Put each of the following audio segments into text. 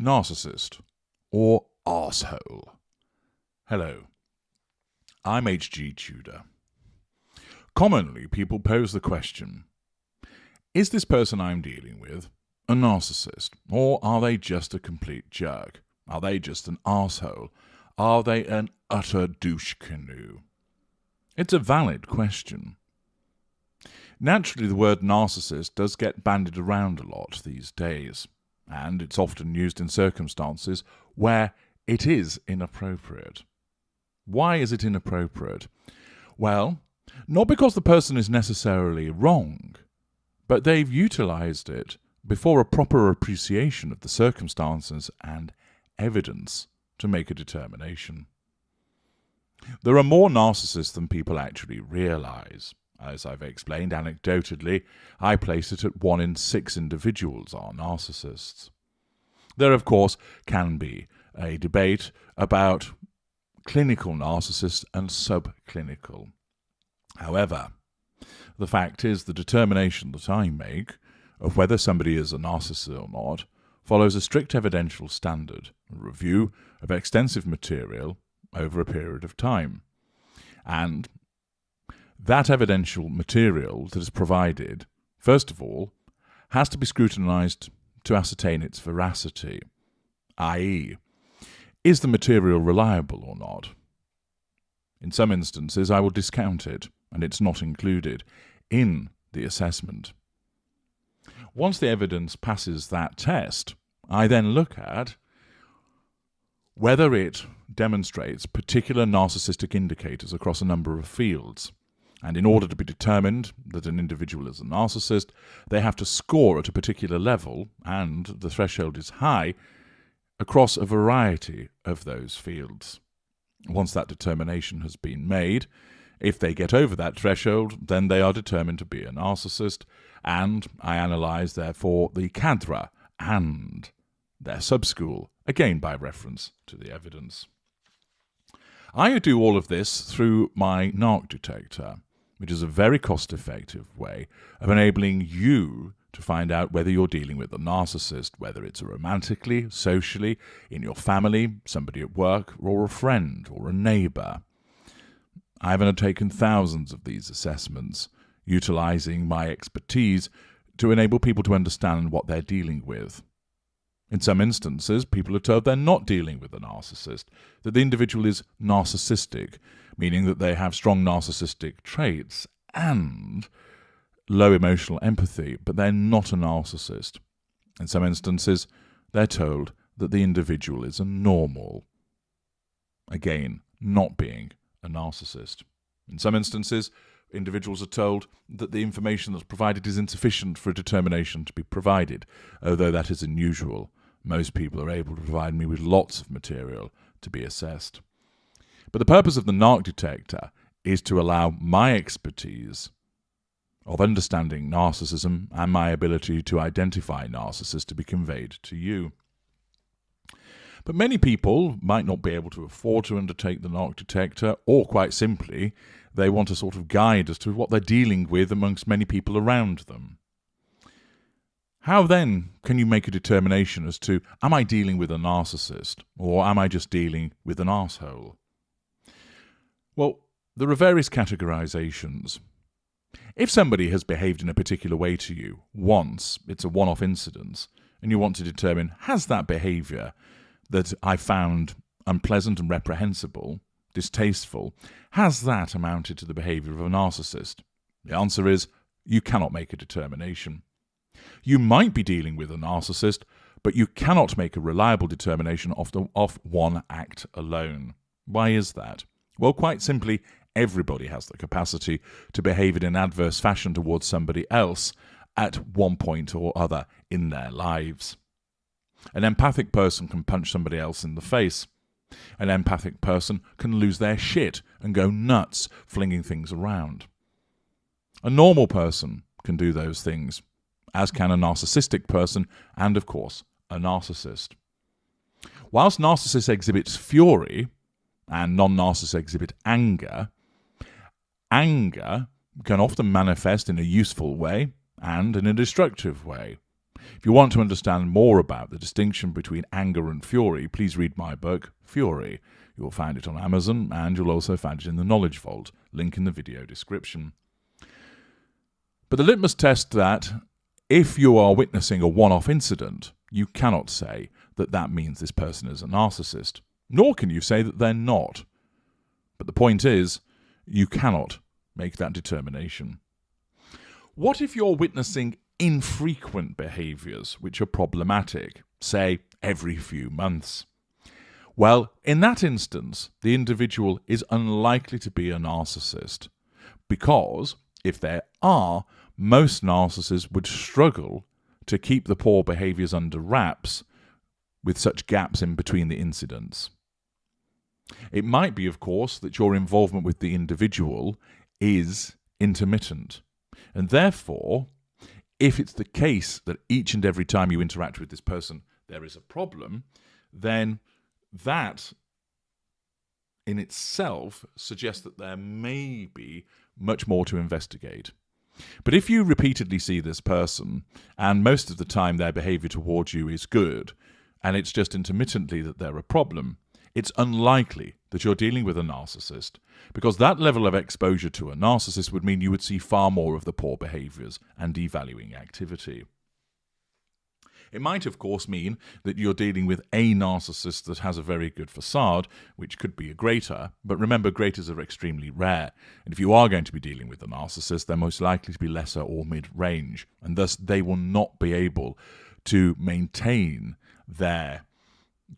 Narcissist, or arsehole. Hello, I'm H.G. Tudor. Commonly, people pose the question, is this person I'm dealing with a narcissist, or are they just a complete jerk? Are they just an arsehole? Are they an utter douche canoe? It's a valid question. Naturally, the word narcissist does get bandied around a lot these days, and it's often used in circumstances where it is inappropriate. Why is it inappropriate? Well, not because the person is necessarily wrong, but they've utilised it before a proper appreciation of the circumstances and evidence to make a determination. There are more narcissists than people actually realise. As I've explained anecdotally, I place it at 1 in 6 individuals are narcissists. There, of course, can be a debate about clinical narcissists and subclinical. However, the fact is the determination that I make of whether somebody is a narcissist or not follows a strict evidential standard, a review of extensive material over a period of time. And that evidential material that is provided, first of all, has to be scrutinised to ascertain its veracity, i.e., is the material reliable or not? In some instances, I will discount it, and it's not included in the assessment. Once the evidence passes that test, I then look at whether it demonstrates particular narcissistic indicators across a number of fields. And in order to be determined that an individual is a narcissist, they have to score at a particular level, and the threshold is high, across a variety of those fields. Once that determination has been made, if they get over that threshold, then they are determined to be a narcissist, and I analyse, therefore, the cadre and their subschool, again by reference to the evidence. I do all of this through my narc detector, which is a very cost-effective way of enabling you to find out whether you're dealing with a narcissist, whether it's romantically, socially, in your family, somebody at work, or a friend, or a neighbour. I've undertaken thousands of these assessments, utilising my expertise to enable people to understand what they're dealing with. In some instances, people are told they're not dealing with a narcissist, that the individual is narcissistic, meaning that they have strong narcissistic traits and low emotional empathy, but they're not a narcissist. In some instances, they're told that the individual is a normal, again, not being a narcissist. In some instances, individuals are told that the information that's provided is insufficient for a determination to be provided, although that is unusual. Most people are able to provide me with lots of material to be assessed. But the purpose of the narc detector is to allow my expertise of understanding narcissism and my ability to identify narcissists to be conveyed to you. But many people might not be able to afford to undertake the narc detector, or quite simply, they want a sort of guide as to what they're dealing with amongst many people around them. How then can you make a determination as to, am I dealing with a narcissist, or am I just dealing with an arsehole? Well, there are various categorizations. If somebody has behaved in a particular way to you once, it's a one-off incident, and you want to determine, has that behaviour that I found unpleasant and reprehensible, distasteful, has that amounted to the behaviour of a narcissist? The answer is, you cannot make a determination. You might be dealing with a narcissist, but you cannot make a reliable determination off one act alone. Why is that? Well, quite simply, everybody has the capacity to behave in an adverse fashion towards somebody else at one point or other in their lives. An empathic person can punch somebody else in the face. An empathic person can lose their shit and go nuts, flinging things around. A normal person can do those things, as can a narcissistic person and, of course, a narcissist. Whilst narcissists exhibit fury and non-narcissists exhibit anger, anger can often manifest in a useful way and in a destructive way. If you want to understand more about the distinction between anger and fury, please read my book, Fury. You'll find it on Amazon, and you'll also find it in the Knowledge Vault, link in the video description. But the litmus test that if you are witnessing a one-off incident, you cannot say that that means this person is a narcissist, nor can you say that they're not. But the point is, you cannot make that determination. What if you're witnessing infrequent behaviours which are problematic, say every few months? Well, in that instance, the individual is unlikely to be a narcissist, because if there are, most narcissists would struggle to keep the poor behaviours under wraps with such gaps in between the incidents. It might be, of course, that your involvement with the individual is intermittent, and therefore, if it's the case that each and every time you interact with this person there is a problem, then that in itself suggests that there may be much more to investigate. But if you repeatedly see this person, and most of the time their behaviour towards you is good, and it's just intermittently that they're a problem, it's unlikely that you're dealing with a narcissist, because that level of exposure to a narcissist would mean you would see far more of the poor behaviours and devaluing activity. It might, of course, mean that you're dealing with a narcissist that has a very good facade, which could be a greater, but remember, greaters are extremely rare, and if you are going to be dealing with a narcissist, they're most likely to be lesser or mid-range, and thus they will not be able to maintain their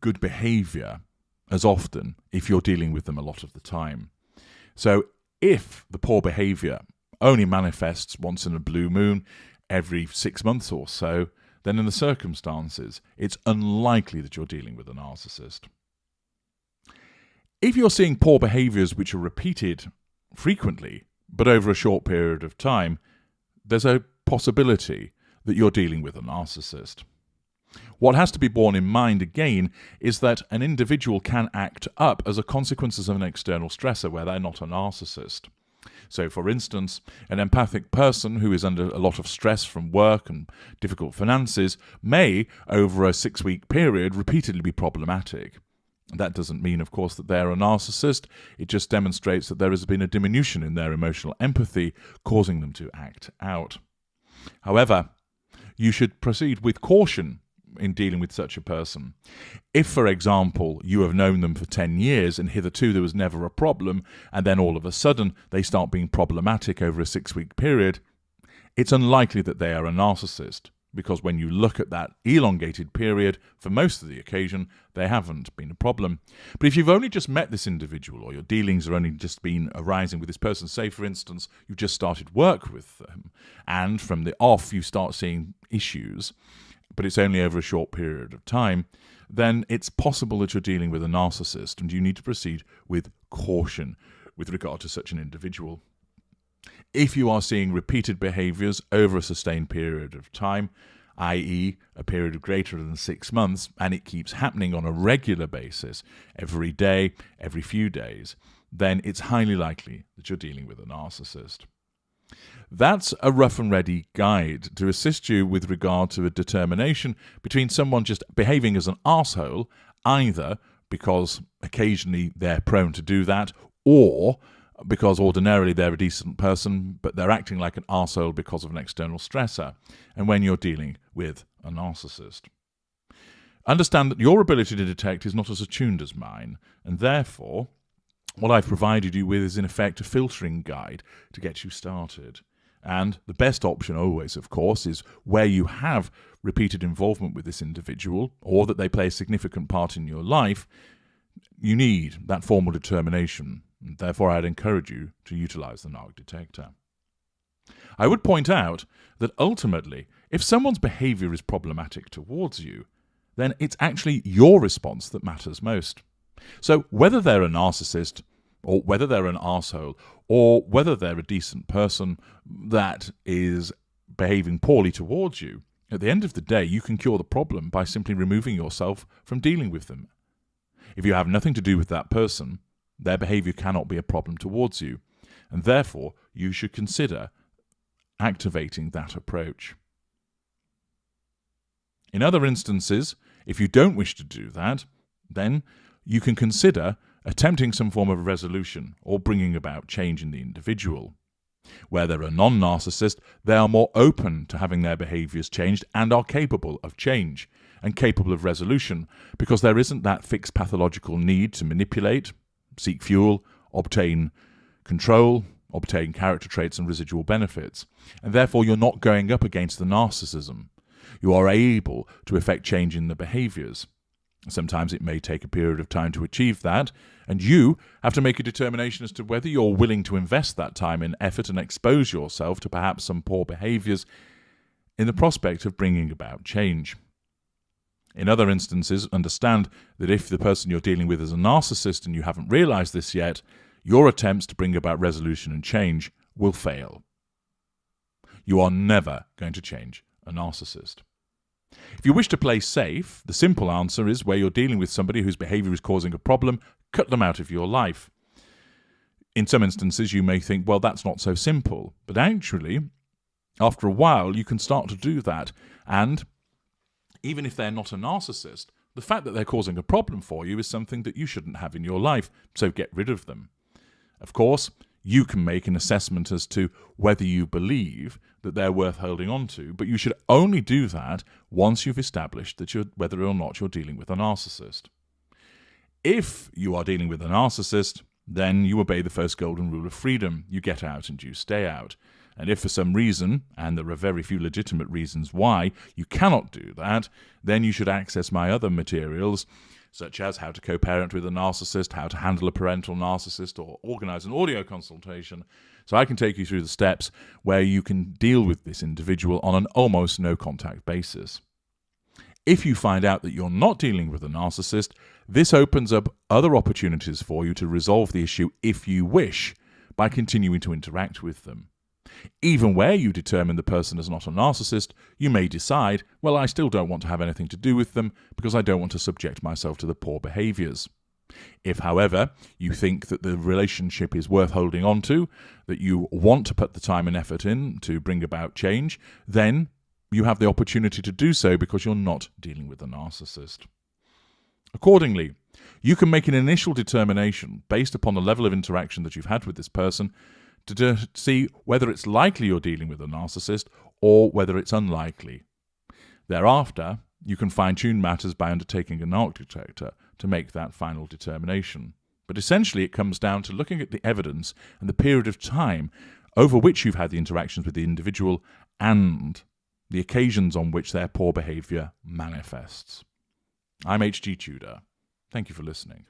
good behaviour as often if you're dealing with them a lot of the time. So if the poor behaviour only manifests once in a blue moon every 6 months or so, then in the circumstances, it's unlikely that you're dealing with a narcissist. If you're seeing poor behaviours which are repeated frequently, but over a short period of time, there's a possibility that you're dealing with a narcissist. What has to be borne in mind again is that an individual can act up as a consequence of an external stressor where they're not a narcissist. So, for instance, an empathic person who is under a lot of stress from work and difficult finances may, over a 6-week period, repeatedly be problematic. That doesn't mean, of course, that they're a narcissist. It just demonstrates that there has been a diminution in their emotional empathy, causing them to act out. However, you should proceed with caution in dealing with such a person. If, for example, you have known them for 10 years and hitherto there was never a problem, and then all of a sudden they start being problematic over a 6-week period, it's unlikely that they are a narcissist, because when you look at that elongated period, for most of the occasion, they haven't been a problem. But if you've only just met this individual, or your dealings are only just been arising with this person, say, for instance, you've just started work with them, and from the off you start seeing issues, but it's only over a short period of time, then it's possible that you're dealing with a narcissist, and you need to proceed with caution with regard to such an individual. If you are seeing repeated behaviours over a sustained period of time, i.e. a period of greater than 6 months, and it keeps happening on a regular basis, every day, every few days, then it's highly likely that you're dealing with a narcissist. That's a rough and ready guide to assist you with regard to a determination between someone just behaving as an arsehole, either because occasionally they're prone to do that, or because ordinarily they're a decent person, but they're acting like an arsehole because of an external stressor, and when you're dealing with a narcissist. Understand that your ability to detect is not as attuned as mine, and therefore what I've provided you with is in effect a filtering guide to get you started. And the best option always, of course, is where you have repeated involvement with this individual, or that they play a significant part in your life, you need that formal determination. And therefore, I'd encourage you to utilise the narc detector. I would point out that ultimately, if someone's behaviour is problematic towards you, then it's actually your response that matters most. So whether they're a narcissist, or whether they're an arsehole, or whether they're a decent person that is behaving poorly towards you, at the end of the day, you can cure the problem by simply removing yourself from dealing with them. If you have nothing to do with that person, their behaviour cannot be a problem towards you, and therefore you should consider activating that approach. In other instances, if you don't wish to do that, then you can consider attempting some form of resolution or bringing about change in the individual. Where they're a non-narcissist, they are more open to having their behaviours changed and are capable of change and capable of resolution because there isn't that fixed pathological need to manipulate, seek fuel, obtain control, obtain character traits and residual benefits. And therefore you're not going up against the narcissism. You are able to effect change in the behaviours. Sometimes it may take a period of time to achieve that, and you have to make a determination as to whether you're willing to invest that time and effort and expose yourself to perhaps some poor behaviours in the prospect of bringing about change. In other instances, understand that if the person you're dealing with is a narcissist and you haven't realised this yet, your attempts to bring about resolution and change will fail. You are never going to change a narcissist. If you wish to play safe, the simple answer is where you're dealing with somebody whose behaviour is causing a problem, cut them out of your life. In some instances, you may think, well, that's not so simple. But actually, after a while, you can start to do that. And even if they're not a narcissist, the fact that they're causing a problem for you is something that you shouldn't have in your life. So get rid of them. Of course, you can make an assessment as to whether you believe that they're worth holding on to, but you should only do that once you've established that whether or not you're dealing with a narcissist. If you are dealing with a narcissist, then you obey the first golden rule of freedom. You get out and you stay out. And if for some reason, and there are very few legitimate reasons why, you cannot do that, then you should access my other materials, such as how to co-parent with a narcissist, how to handle a parental narcissist, or organise an audio consultation, so I can take you through the steps where you can deal with this individual on an almost no-contact basis. If you find out that you're not dealing with a narcissist, this opens up other opportunities for you to resolve the issue if you wish, by continuing to interact with them. Even where you determine the person is not a narcissist, you may decide, well, I still don't want to have anything to do with them because I don't want to subject myself to the poor behaviours. If, however, you think that the relationship is worth holding on to, that you want to put the time and effort in to bring about change, then you have the opportunity to do so because you're not dealing with a narcissist. Accordingly, you can make an initial determination based upon the level of interaction that you've had with this person to see whether it's likely you're dealing with a narcissist or whether it's unlikely. Thereafter, you can fine-tune matters by undertaking a narc detector to make that final determination. But essentially it comes down to looking at the evidence and the period of time over which you've had the interactions with the individual and the occasions on which their poor behaviour manifests. I'm H.G. Tudor. Thank you for listening.